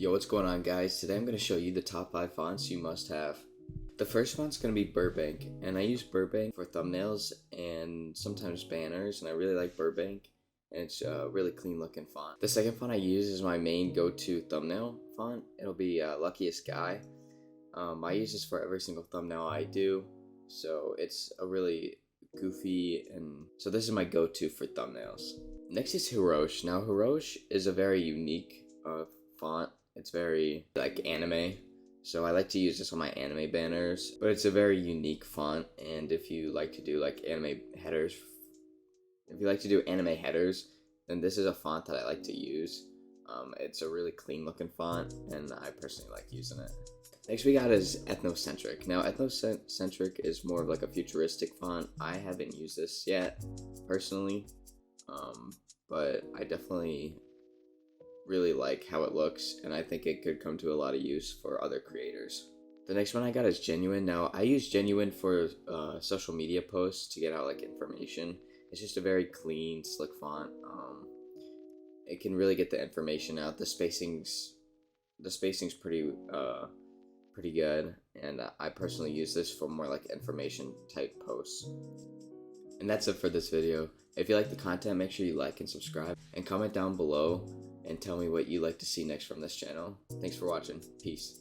Yo, what's going on, guys? Today I'm going to show you the top 5 fonts you must have. The first font's going to be Burbank, and I use Burbank for thumbnails and sometimes banners, and I really like Burbank, and it's a really clean looking font. The second font I use is my main go-to thumbnail font. It'll be Luckiest Guy. I use this for every single thumbnail I do, so it's a really goofy, and so this is my go-to for thumbnails. Next is Hirosh. Now Hirosh is a very unique font. It's very like anime, so I like to use this on my anime banners, but it's a very unique font. And if you like to do like anime headers, then this is a font that I like to use. It's a really clean looking font, and I personally like using it. Next we got is Ethnocentric. Now Ethnocentric is more of like a futuristic font. I haven't used this yet personally, but I definitely really like how it looks, and I think it could come to a lot of use for other creators. The next one I got is Genuine. Now I use Genuine for social media posts to get out like information. It's just a very clean, slick font. It can really get the information out. The spacing's pretty good, and I personally use this for more like information type posts. And that's it for this video. If you like the content, make sure you like and subscribe, and comment down below and tell me what you'd like to see next from this channel. Thanks for watching. Peace.